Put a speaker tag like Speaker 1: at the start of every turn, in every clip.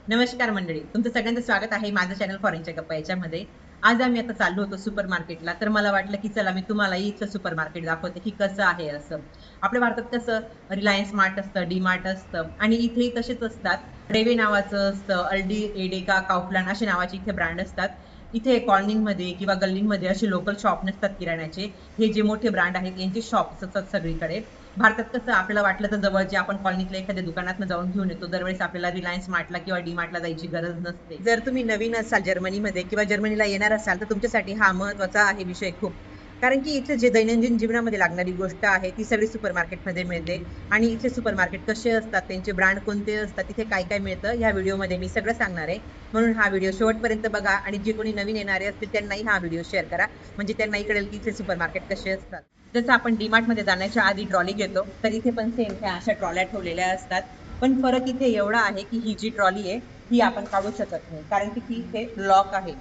Speaker 1: नमस्कार मंडळी, तुमचं सगळ्यांचं स्वागत आहे माझं चॅनल फॉरेनच्या गप्पा याच्यामध्ये. आज आम्ही आता चाललो होतो सुपर मार्केटला, तर मला वाटलं की चला मी तुम्हालाही इथलं सुपर मार्केट दाखवते की कसं आहे असं. आपल्या भारतात कसं रिलायन्स मार्ट असतं, डी मार्ट असतं आणि इथेही तसेच असतात. रेवे नावाचं असतं, अल्डी, एडेका, काउफलँड असे नावाचे इथे ब्रँड असतात. इथे कॉलनीमध्ये किंवा गल्लींमध्ये असे लोकल शॉप नसतात किराण्याचे. हे जे मोठे ब्रँड आहेत यांचे शॉप्स असतात सगळीकडे. भारतात कसं आपल्याला वाटलं तर जवळचे आपण कॉलनीतल्या एखाद्या दुकानात जाऊन घेऊन येतो. दरवेळेस आपल्याला रिलायन्स मार्टला किंवा डी मार्टला जायची गरज नसते. जर तुम्ही नवीन असाल जर्मनीमध्ये किंवा जर्मनीला येणार असाल तर तुमच्यासाठी हा महत्वाचा आहे विषय खूप. कारण की इथलं जे दैनंदिन जीवनामध्ये लागणारी गोष्ट आहे ती सगळी सुपर मार्केटमध्ये मिळते. आणि इथले सुपर मार्केट कसे असतात, त्यांचे ब्रँड कोणते असतात, तिथे काय काय मिळतं ह्या व्हिडिओमध्ये मी सगळं सांगणार आहे. म्हणून हा व्हिडिओ शेवटपर्यंत बघा आणि जे कोणी नवीन येणारे असतील त्यांनाही हा व्हिडिओ शेअर करा, म्हणजे त्यांनाही कळेल की इथले सुपर मार्केट कसे असतात. जसं आपण डीमार्ट मध्ये जाण्याच्या आधी ट्रॉली घेतो तर इथे पण सेम ह्या अशा ट्रॉल्या ठेवलेल्या असतात. पण फरक इथे एवढा आहे की ही जी ट्रॉली आहे ही आपण काढू शकत नाही, कारण की ती इथे लॉक आहे.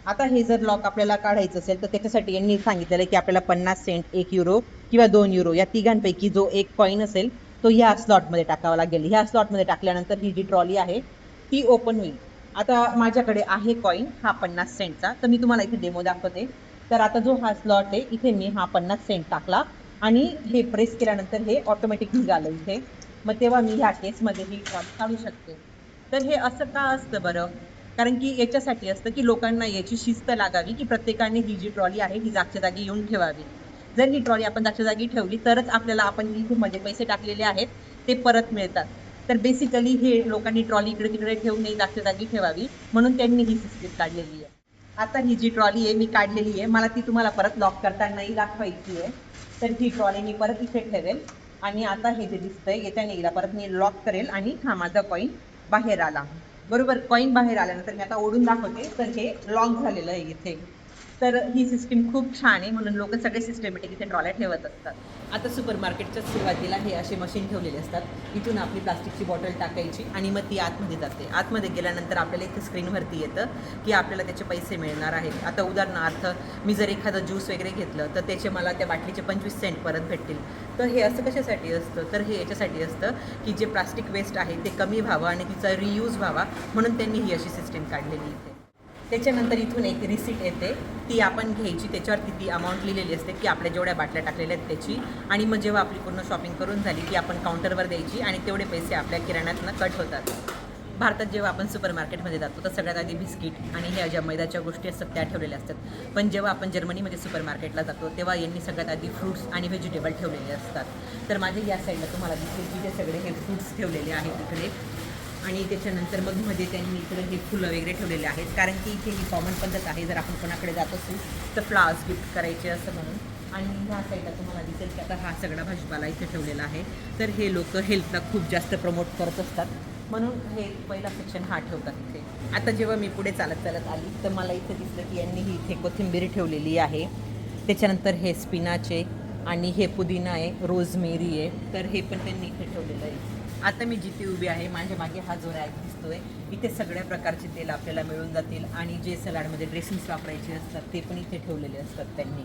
Speaker 1: आता हे जर लॉक आपल्याला काढायचं असेल तर त्याच्यासाठी यांनी सांगितलेलं की आपल्याला 50 सेंट, 1 युरो किंवा 2 युरो या तिघांपैकी जो एक कॉइन असेल तो ह्या स्लॉटमध्ये टाकावा लागेल. ह्या स्लॉटमध्ये टाकल्यानंतर ही जी ट्रॉली आहे ती ओपन होईल. आता माझ्याकडे आहे कॉइन हा 50 सेंटचा, तर मी तुम्हाला इथे डेमो दाखवते. तर आता जो हा स्लॉट आहे इथे मी हा 50 सेंट टाकला आणि हे प्रेस केल्यानंतर हे ऑटोमॅटिक निघालं इथे. मग तेव्हा मी ह्या केसमध्ये ही ट्रॉली काढू शकते. तर हे असं का असतं बरं? कारण की याच्यासाठी असतं की लोकांना याची शिस्त लागावी की प्रत्येकाने ही जी ट्रॉली आहे ही जागच्या जागी येऊन ठेवावी. जर ही ट्रॉली आपण जागच्या जागी ठेवली तरच आपल्याला आपण इथे मध्ये पैसे टाकलेले आहेत ते परत मिळतात. तर बेसिकली हे लोकांनी ट्रॉली इकडे तिकडे ठेवू नये, जागच्या जागी ठेवावी, म्हणून त्यांनी ही सिस्टीम काढलेली आहे. आता ही जी ट्रॉली आहे मी काढलेली आहे, मला ती तुम्हाला परत लॉक करतानाही दाखवायची आहे. तर ही ट्रॉली मी परत इथे ठेवेल आणि आता हे जे दिसतंय याच्याने हिला परत मी लॉक करेल आणि हा माझा कॉइन बाहेर आला. बरोबर, कॉइन बाहेर आल्यानंतर मी आता ओढून दाखवते तर हे लॉक झालेलं आहे इथे. तर ही सिस्टीम खूप छान आहे, म्हणून लोक सगळे सिस्टमॅटिक इथे ट्रॉल्या ठेवत असतात. आता सुपर मार्केटच्या सुरुवातीला हे असे मशीन ठेवलेले असतात. इथून आपली प्लास्टिकची बॉटल टाकायची आणि मग ती आतमध्ये जाते. आतमध्ये गेल्यानंतर आपल्याला इथे स्क्रीनवरती येतं की आपल्याला त्याचे पैसे मिळणार आहेत. आता उदाहरणार्थ मी जर एखादं ज्यूस वगैरे घेतलं तर त्याचे मला त्या बाटलीचे 25 सेंट परत भेटतील. तर हे असं कशासाठी असतं? तर हे याच्यासाठी असतं की जे प्लास्टिक वेस्ट आहे ते कमी व्हावं आणि तिचा रियूज व्हावा, म्हणून त्यांनी ही अशी सिस्टीम काढलेली इथे. त्याच्यानंतर इथून एक रिसीट येते, ती आपण घ्यायची. त्याच्यावरती ती अमाऊंट लिहिलेली असते की आपल्या जेवढ्या बाटल्या टाकलेल्या आहेत त्याची. आणि मग जेव्हा आपली पूर्ण शॉपिंग करून झाली की आपण काउंटरवर द्यायची आणि तेवढे पैसे आपल्या किराण्यातनं कट होतात. भारतात जेव्हा आपण सुपर मार्केटमध्ये जातो तर सगळ्यात आधी बिस्किट आणि ह्या ज्या मैद्याच्या गोष्टी असतात त्या ठेवलेल्या असतात. पण जेव्हा आपण जर्मनीमध्ये सुपर मार्केटला जातो तेव्हा यांनी सगळ्यात आधी फ्रूट्स आणि व्हेजिटेबल ठेवलेले असतात. तर माझ्या या साईडला तुम्हाला दिसतील की ते सगळे हे फ्रूट्स ठेवलेले आहेत इकडे. आणि त्याच्यानंतर मग मध्ये त्यांनी इकडे हे फुलं वगैरे ठेवलेले आहेत, कारण की इथे ही कॉमन पद्धत आहे जर आपण कोणाकडे जात असू तर फ्लावर्स गिफ्ट करायचे असं म्हणून. आणि ह्या साईडला तुम्हाला दिसेल की आता हा सगळा भाजीपाला इथे ठेवलेला आहे. तर हे लोक हेल्थला खूप जास्त प्रमोट करत असतात, म्हणून हे पहिला सेक्शन हा ठेवतात इथे. आता जेव्हा मी पुढे चालत चालत आली तर मला इथे दिसलं की यांनी ही इथे कोथिंबीर ठेवलेली आहे. त्याच्यानंतर हे स्पिनाच आहे आणि हे पुदिना आहे, रोजमेरी आहे, तर हे पण त्यांनी इथे ठेवलेलं आहे. आता मी जिथे उभी आहे माझ्या मागे हा जो रॅक दिसतोय, इथे सगळ्या प्रकारचे तेल आपल्याला मिळून जातील आणि जे सलाडमध्ये ड्रेसिंग्स वापरायचे असतात ते पण इथे ठेवलेले असतात त्यांनी.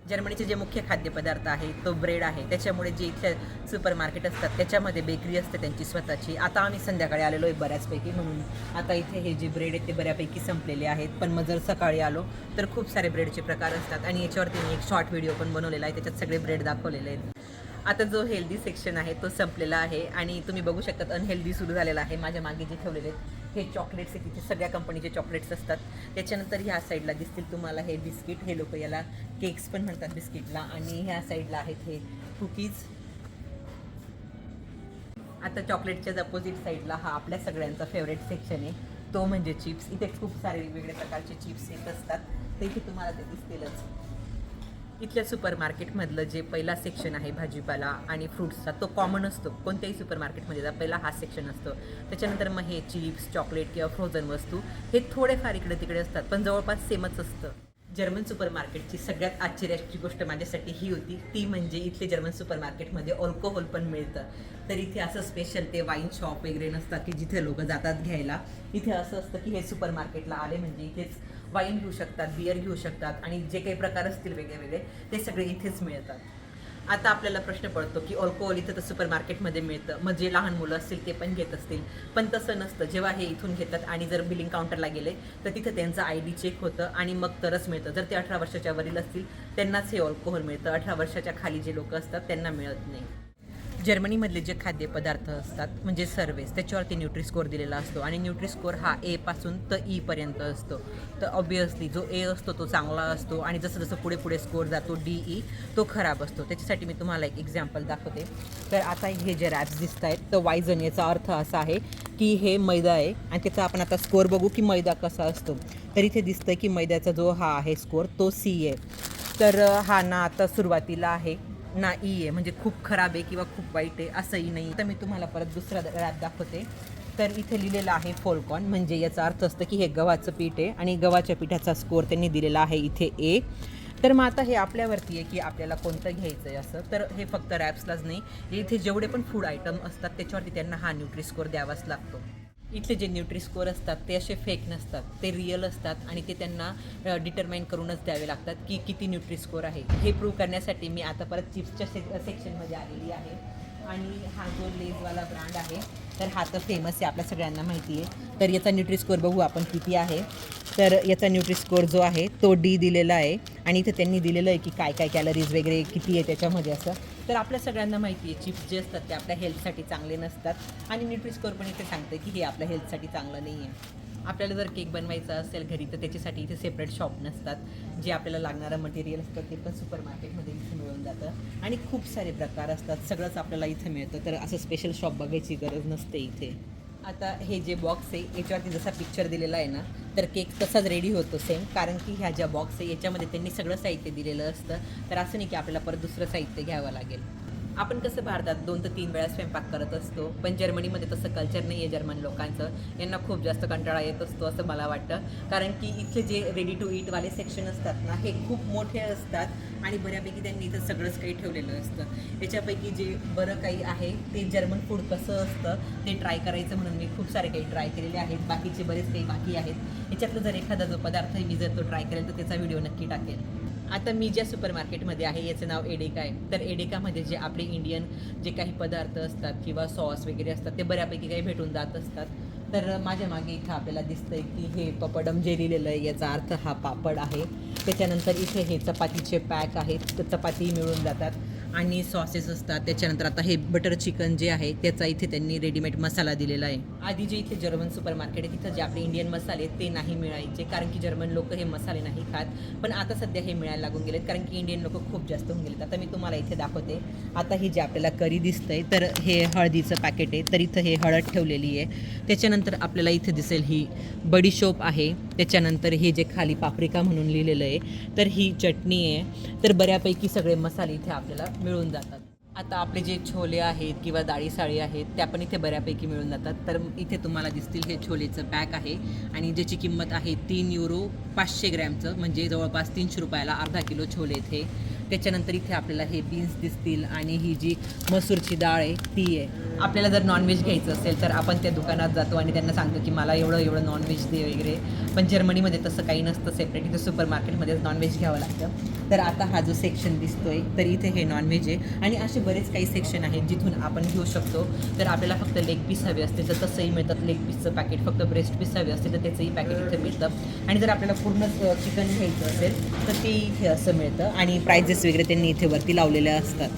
Speaker 1: जर्मनीचे जे मुख्य खाद्यपदार्थ आहे तो ब्रेड आहे, त्याच्यामुळे जे इथल्या सुपर मार्केट असतात त्याच्यामध्ये बेकरी असते त्यांची स्वतःची. आता आम्ही संध्याकाळी आलेलो आहे बऱ्याचपैकी, म्हणून आता इथे हे जे ब्रेड आहेत ते बऱ्यापैकी संपलेले आहेत. पण मग जर सकाळी आलो तर खूप सारे ब्रेडचे प्रकार असतात आणि याच्यावरती मी एक शॉर्ट व्हिडिओ पण बनवलेला आहे, त्याच्यात सगळे ब्रेड दाखवलेले आहेत. आता जो हेल्दी सेक्शन आहे तो संपलेला आहे आणि तुम्ही बघू शकतात अनहेल्दी सुरू झालेला आहे. माझ्या मागे जे ठेवलेले आहेत हे चॉकलेट्स आहेत, तिथे सगळ्या कंपनीचे चॉकलेट्स असतात. त्याच्यानंतर ह्या साईडला दिसतील तुम्हाला हे बिस्किट, हे लोक याला केक्स पण म्हणतात बिस्किटला. आणि ह्या साईडला आहेत हे कुकीज. आता चॉकलेटच्याच अपोजिट साईडला हा आपल्या सगळ्यांचा फेवरेट सेक्शन आहे, तो म्हणजे चिप्स. इथे खूप सारे वेगवेगळ्या प्रकारचे चिप्स येत असतात, ते इथे तुम्हाला ते दिसतीलच. इथल्या सुपर मार्केटमधलं जे पहिला सेक्शन आहे भाजीपाला आणि फ्रूट्सचा तो कॉमन असतो. कोणत्याही सुपर मार्केटमध्ये जा पहिला हा सेक्शन असतो. त्याच्यानंतर मग हे चिप्स, चॉकलेट किंवा फ्रोझन वस्तू हे थोडेफार इकडे तिकडे असतात, पण जवळपास सेमच असतं. जर्मन सुपर मार्केटची सगळ्यात आश्चर्याची गोष्ट माझ्यासाठी ही होती, ती म्हणजे इथले जर्मन सुपर मार्केटमध्ये अल्कोहोल पण मिळतं. तर इथे असं स्पेशल ते वाईन शॉप वगैरे नसतात की जिथे लोक जातात घ्यायला. इथे असं असतं की हे सुपर मार्केटला आले म्हणजे इथेच वाईन घेऊ शकतात, बियर घेऊ शकतात आणि जे काही प्रकार असतील वेगळे वेगळे ते सगळे इथेच मिळतात. आता आपल्याला प्रश्न पडतो की अल्कोहोल इथं तर सुपर मार्केटमध्ये मिळतं, मग जे लहान मुलं असतील ते पण घेत असतील. पण तसं नसतं. जेव्हा हे इथून घेतात आणि जर बिलिंग काउंटरला गेले तर तिथं त्यांचं ID चेक होतं आणि मग तरच मिळतं. जर ते 18 वर्षाच्या वरील असतील त्यांनाच हे अल्कोहोल मिळतं. 18 वर्षाच्या खाली जे लोक असतात त्यांना मिळत नाही. जर्मनीमधले जे खाद्यपदार्थ असतात म्हणजे सर्वेस त्याच्यावरती न्यूट्रिस्कोअर दिलेला असतो आणि न्यूट्रिस्कोअर हा ए पासून तर ई पर्यंत असतो. तर ऑब्वियसली जो ए असतो तो चांगला असतो आणि जसं जसं पुढे पुढे स्कोअर जातो DE तो खराब असतो. त्याच्यासाठी मी तुम्हाला एक एक्झाम्पल दाखवते. तर आता हे जे रॅप्स दिसत आहेत तर वायझन याचा अर्थ असा आहे की हे मैदा आहे आणि त्याचा आपण आता स्कोअर बघू की मैदा कसा असतो. तर इथे दिसतं की मैद्याचा जो हा आहे स्कोअर तो C आहे. तर हा ना आता सुरुवातीला आहे ना ई आहे, म्हणजे खूप खराब आहे किंवा खूप वाईट आहे असंही नाही. तर मी तुम्हाला परत दुसरा रॅप दाखवते. तर इथे लिहिलेलं आहे फोलकॉन, म्हणजे याचा अर्थ असतं की हे गव्हाचं पीठ आहे आणि गव्हाच्या पिठाचा स्कोअर त्यांनी दिलेला आहे इथे A. तर मग आता हे आपल्यावरती आहे की आपल्याला कोणतं घ्यायचं आहे असं. तर हे फक्त रॅप्सलाच नाही, इथे जेवढे पण फूड आयटम असतात त्याच्यावरती त्यांना हा न्यूट्रिस्कोअर द्यावाच लागतो. इथले जे न्यूट्रिस्कोअर असतात ते असे फेक नसतात, ते रिअल असतात आणि ते त्यांना डिटरमाइन करूनच द्यावे लागतात की किती न्यूट्रिस्कोअर आहे. हे प्रूव्ह करण्यासाठी मी आता परत चिप्सच्या सेक्शनमध्ये आलेली आहे आणि हा जो लेजवाला ब्रँड आहे तर हा तर फेमस आहे, आपल्या सगळ्यांना माहिती आहे. तर याचा न्यूट्रिस्कोअर बघू आपण किती आहे. तर याचा न्यूट्रिस्कोअर जो आहे तो D दिलेला आहे आणि इथे त्यांनी दिलेलं आहे की काय काय कॅलरीज वगैरे किती आहे त्याच्यामध्ये असं. तर आपल्या सगळ्यांना माहिती आहे चिप्स जे असतात ते आपल्या हेल्थसाठी चांगले नसतात आणि न्यूट्रिस्कोअर पण इथे सांगतं की हे आपल्या हेल्थसाठी चांगलं नाही आहे. आपल्याला जर केक बनवायचा असेल घरी तर त्याच्यासाठी इथे सेपरेट शॉप नसतात. जे आपल्याला लागणारं मटेरियल असतं ते पण सुपर मार्केटमध्ये इथे मिळून जातं आणि खूप सारे प्रकार असतात, सगळंच आपल्याला इथे मिळतं. तर असं स्पेशल शॉप बघायची गरज नसते इथे. आता हे जे बॉक्स आहे याच्यावरती जसा पिक्चर दिलेला आहे ना तर केक तसाच रेडी होतो सेम, कारण की ह्या ज्या बॉक्स आहे याच्यामध्ये त्यांनी सगळं साहित्य दिलेलं असतं. तर असं नाही की आपल्याला परत दुसरं साहित्य घ्यावं लागेल. आपण कसं भारतात 2 ते 3 वेळा स्वयंपाक करत असतो, पण जर्मनीमध्ये तसं कल्चर नाही आहे जर्मन लोकांचं. यांना खूप जास्त कंटाळा येत असतो असं मला वाटतं, कारण की इथले जे रेडी टू ईटवाले सेक्शन असतात ना हे खूप मोठे असतात आणि बऱ्यापैकी त्यांनी इथं सगळंच काही ठेवलेलं असतं. याच्यापैकी जे बरं काही आहे ते जर्मन फूड कसं असतं ते ट्राय करायचं म्हणून मी खूप सारे काही ट्राय केलेले आहेत. बाकीचे बरेच काही बाकी आहेत. याच्यातलं जर एखादा जो पदार्थ मी जर तो ट्राय करेल तर त्याचा व्हिडिओ नक्की टाकेल. आता मी ज्या सुपर मार्केटमध्ये आहे याचं नाव एडेका आहे. तर एडेकामध्ये जे आपले इंडियन जे काही पदार्थ असतात किंवा सॉस वगैरे असतात ते बऱ्यापैकी काही भेटून जात असतात. तर माझ्या मागे इथं आपल्याला दिसतंय की हे पपडम जे लिहिलेलं आहे याचा अर्थ हा पापड आहे. त्याच्यानंतर इथे हे चपातीचे पॅक आहेत, तर चपाती मिळून जातात आणि सॉसेस असतात. त्याच्यानंतर आता हे बटर चिकन जे आहे त्याचा इथे त्यांनी रेडीमेड मसाला दिलेला आहे. आधी जे इथे जर्मन सुपर मार्केट आहे तिथं जे आपले इंडियन मसाले ते नाही मिळायचे, कारण की जर्मन लोक हे मसाले नाही खात. पण आता सध्या हे मिळायला लागून गेलेत, कारण की इंडियन लोक खूप जास्त होऊन गेलेत. आता मी तुम्हाला इथे दाखवते. आता हे जे आपल्याला करी दिसतंय तर हे हळदीचं पॅकेट आहे, तर इथं हे हळद ठेवलेली आहे. त्याच्यानंतर आपल्याला इथे दिसेल ही बडीशोप आहे. त्याच्यानंतर हे जे खाली पाप्रिका म्हणून लिहिलेलं आहे तर ही चटणी आहे. तर बऱ्यापैकी सगळे मसाले इथे आपल्याला मिळून जातात. आता आपले जे छोले आहेत किंवा डाळी साळी आहेत त्या पण इथे बऱ्यापैकी मिळून जातात. तर इथे तुम्हाला दिसतील हे छोलेचं पॅक आहे आणि ज्याची किंमत आहे €3 500 ग्रॅमचं, म्हणजे जवळपास ₹300 अर्धा किलो छोले इथे. त्याच्यानंतर इथे आपल्याला हे बीन्स दिसतील आणि ही जी मसूरची डाळ आहे ती आहे. आपल्याला जर नॉनव्हेज घ्यायचं असेल तर आपण त्या दुकानात जातो आणि त्यांना सांगतो की मला एवढं एवढं नॉनव्हेज दे वगैरे. पण जर्मनीमध्ये तसं काही नसतं, सेपरेट इथे सुपर मार्केटमध्येच नॉनव्हेज घ्यावं लागतं. तर आता हा जो सेक्शन दिसतोय तर इथे हे नॉनव्हेज आहे आणि असे बरेच काही सेक्शन आहेत जिथून आपण घेऊ शकतो. तर आपल्याला फक्त लेग पीस हवे असते तर तसंही मिळतात लेग पीसचं पॅकेट, फक्त ब्रेस्ट पीस हवे असते तर त्याचंही पॅकेट इथे मिळतं आणि जर आपल्याला पूर्ण चिकन घ्यायचं असेल तर ते इथे असं मिळतं आणि प्राइजेस वगैरे त्यांनी इथे वरती लावलेल्या असतात.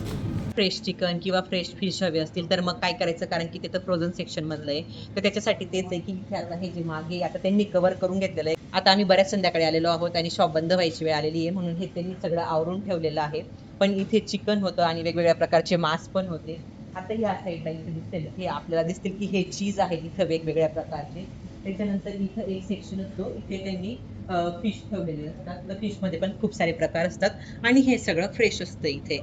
Speaker 1: फ्रेश चिकन किंवा फ्रेश फिश हवे असतील तर मग काय करायचं, कारण की ते तर फ्रोझन सेक्शनमधलं आहे. तर त्याच्यासाठी तेच आहे की इथे आता हे जे मागे आता त्यांनी कव्हर करून घेतलेलं आहे. आता आम्ही बऱ्याच संध्याकाळी आलेलो आहोत आणि शॉप बंद व्हायची वेळ आलेली आहे, म्हणून हे त्यांनी सगळं आवरून ठेवलेलं आहे. पण इथे चिकन होतं आणि वेगवेगळ्या प्रकारचे मांस पण होते. आता या साईडला इथे दिसतील हे आपल्याला दिसतील की हे चीज आहे इथं वेगवेगळ्या प्रकारचे. त्याच्यानंतर इथं एक सेक्शन असतो, इथे त्यांनी फिश ठेवलेले असतात. तर फिशमध्ये पण खूप सारे प्रकार असतात आणि हे सगळं फ्रेश असतं इथे.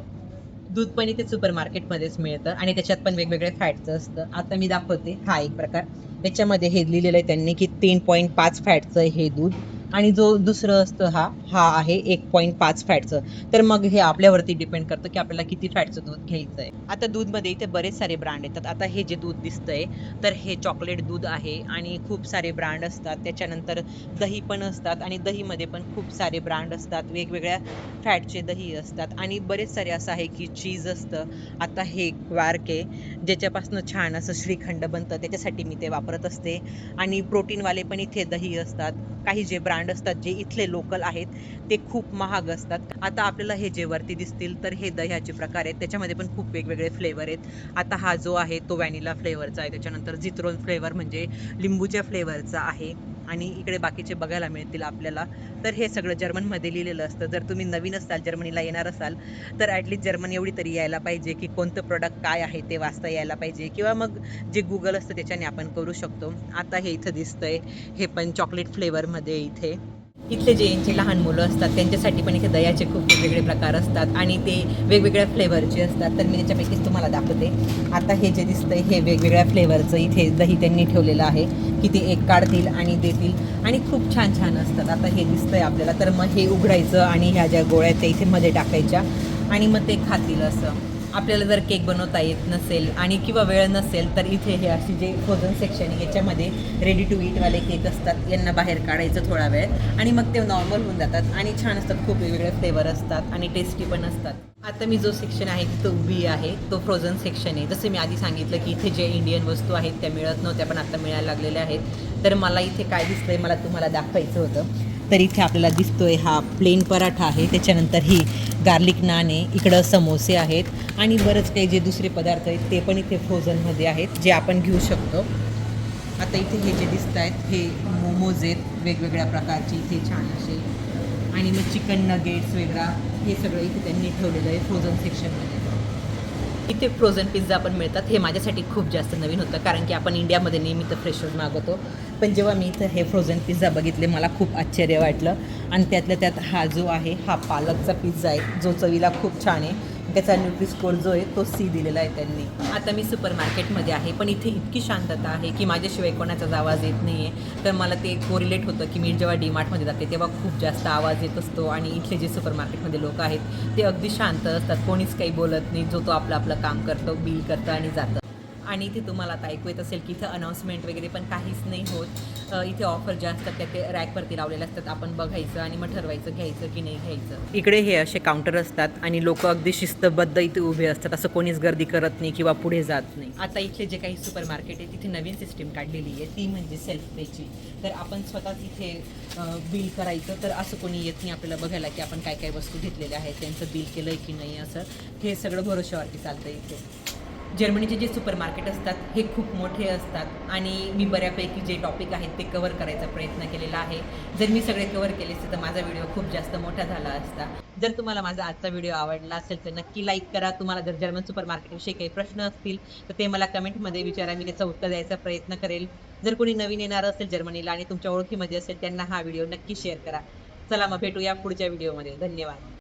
Speaker 1: दूध पण इथे सुपर मार्केटमध्येच मिळतं आणि त्याच्यात पण वेगवेगळे फॅटचं असतं. आता मी दाखवते हा एक प्रकार. त्याच्यामध्ये हे लिहिलेलं आहे त्यांनी की 3.5 फॅटचं हे दूध आणि जो दुसरं असतं हा आहे 1.5 फॅटचं. तर मग हे आपल्यावरती डिपेंड करतं की आपल्याला किती फॅटचं दूध घ्यायचं आहे. आता दूधमध्ये इथे बरेच सारे ब्रँड येतात. आता हे जे दूध दिसतंय तर हे चॉकलेट दूध आहे आणि खूप सारे ब्रँड असतात. त्याच्यानंतर दही पण असतात आणि दहीमध्ये पण खूप सारे ब्रँड असतात. वेगवेगळ्या फॅटचे दही असतात आणि बरेच सारे असं आहे की चीज असतं. आता हे क्वार्क आहे ज्याच्यापासून छान असं श्रीखंड बनतं, त्याच्यासाठी मी ते वापरत असते. आणि प्रोटीनवाले पण इथे दही असतात. काही जे ब्रँड असतात जे इथले लोकल आहेत ते खूप महाग असतात. आता आपल्याला हे जे वरती दिसतील तर हे दह्याचे प्रकार आहेत. त्याच्यामध्ये पण खूप वेगवेगळे फ्लेवर आहेत. आता हा जो आहे तो व्हॅनिला फ्लेवरचा आहे. त्याच्यानंतर झित्रोन फ्लेवर म्हणजे लिंबूच्या फ्लेवरचा आहे. आणि इकडे बाकीचे बघायला मिळतील आपल्याला. तर हे सगळं जर्मनमध्ये लिहिलेलं असतं. जर तुम्ही नवीन असाल, जर्मनीला येणार असाल, तर ॲटलीस्ट जर्मन एवढी तरी यायला पाहिजे की कोणतं प्रोडक्ट काय आहे ते वाचता यायला पाहिजे किंवा मग जे Google असतं त्याच्याने आपण करू शकतो. आता हे इथं दिसतंय हे पण चॉकलेट फ्लेवरमध्ये इथे. इथले जे यांचे लहान मुलं असतात त्यांच्यासाठी पण इथे दह्याचे खूप वेगवेगळे प्रकार असतात आणि ते वेगवेगळ्या फ्लेवरचे असतात. तर मी त्याच्यापैकीच तुम्हाला दाखवते. आता हे जे दिसतंय हे वेगवेगळ्या फ्लेवरचं इथे दही त्यांनी ठेवलेलं आहे की ते एक काढतील आणि देतील आणि खूप छान छान असतात. आता हे दिसतंय आपल्याला तर मग हे उघडायचं आणि ह्या ज्या गोळ्या त्या इथे मध्ये टाकायच्या आणि मग ते खातील असं. आपल्याला जर केक बनवता येत नसेल आणि किंवा वेळ नसेल तर इथे हे अशी जे फ्रोझन सेक्शन आहे याच्यामध्ये रेडी टू ईटवाले केक असतात. यांना बाहेर काढायचं थोडा वेळ आणि मग ते नॉर्मल होऊन जातात आणि छान असतात. खूप वेगवेगळे फ्लेवर असतात आणि टेस्टी पण असतात. आता मी जो सेक्शन आहे तिथं उभी आहे तो फ्रोझन सेक्शन आहे. जसं मी आधी सांगितलं की इथे जे इंडियन वस्तू आहेत त्या मिळत नव्हत्या पण आता मिळायला लागलेल्या आहेत. तर मला इथे काय दिसतंय मला तुम्हाला दाखवायचं होतं. तर इथे आपल्याला दिसतोय हा प्लेन पराठा आहे. त्याच्यानंतर ही गार्लिक नान आहे. इकडं समोसे आहेत आणि बरंच काही जे दुसरे पदार्थ आहेत ते पण इथे फ्रोझनमध्ये आहेत जे आपण घेऊ शकतो. आता इथे हे जे दिसत आहेत हे मोमोज आहेत वेगवेगळ्या प्रकारचे इथे छान असे आणि मग चिकन नगेट्स वेगळा हे सगळं इथे त्यांनी ठेवलेलं आहे फ्रोझन सेक्शनमध्ये. इथे फ्रोझन पिझ्झा पण मिळतात. हे माझ्यासाठी खूप जास्त नवीन होतं कारण की आपण इंडियामध्ये नेहमी तर फ्रेशच मागवतो. पण जेव्हा मी इथं हे फ्रोझन पिझ्झा बघितले मला खूप आश्चर्य वाटलं आणि त्यातल्या त्यात हा जो आहे हा पालकचा पिझ्झा आहे जो चवीला खूप छान आहे. त्याचा न्यूट्री स्कोर जो आहे तो C दिलेला आहे त्यांनी. आता मी सुपर मार्केटमध्ये आहे पण इथे इतकी शांतता आहे की माझ्याशिवाय कोणाचाच आवाज येत नाही आहे. तर मला ते कोरिलेट होतं की मी जेव्हा DMartमध्ये जाते तेव्हा खूप जास्त आवाज येत असतो आणि इथले जे सुपर मार्केटमध्ये लोक आहेत ते अगदी शांत असतात. कोणीच काही बोलत नाही. जो तो आपलं आपलं काम करतो, बिल करतं आणि जातं. आणि इथे तुम्हाला आता ऐकू येत असेल की इथं अनाउन्समेंट वगैरे पण काहीच नाही होत. इथे ऑफर ज्या असतात त्या ते रॅकवरती लावलेल्या असतात. आपण बघायचं आणि मग ठरवायचं घ्यायचं की नाही घ्यायचं. इकडे हे असे काउंटर असतात आणि लोक अगदी शिस्तबद्ध इथे उभे असतात. असं कोणीच गर्दी करत नाही किंवा पुढे जात नाही. आता इथले जे काही सुपर मार्केट आहे तिथे नवीन सिस्टीम काढलेली आहे ती म्हणजे सेल्फ पेची. तर आपण स्वतःच इथे बिल करायचं तर असं कोणी येत नाही आपल्याला बघायला की आपण काय काय वस्तू घेतलेल्या आहेत त्यांचं बिल केलं आहे की नाही असं. हे सगळं भरोशावरती चालतं इथे. जर्मनीचे जे सुपर मार्केट असतात हे खूप मोठे असतात आणि मी बऱ्यापैकी जे टॉपिक आहेत ते कव्हर करायचा प्रयत्न केलेला आहे. जर मी सगळे कव्हर केले असते तर माझा व्हिडिओ खूप जास्त मोठा झाला असता. जर तुम्हाला माझा आजचा व्हिडिओ आवडला असेल तर नक्की लाईक करा. तुम्हाला जर जर्मन सुपर मार्केटविषयी काही प्रश्न असतील तर ते मला कमेंटमध्ये विचारा. मी त्याचं उत्तर द्यायचा प्रयत्न करेल. जर कोणी नवीन येणार असेल जर्मनीला आणि तुमच्या ओळखीमध्ये असेल त्यांना हा व्हिडिओ नक्की शेअर करा. चला मग भेटूया पुढच्या व्हिडिओमध्ये. धन्यवाद.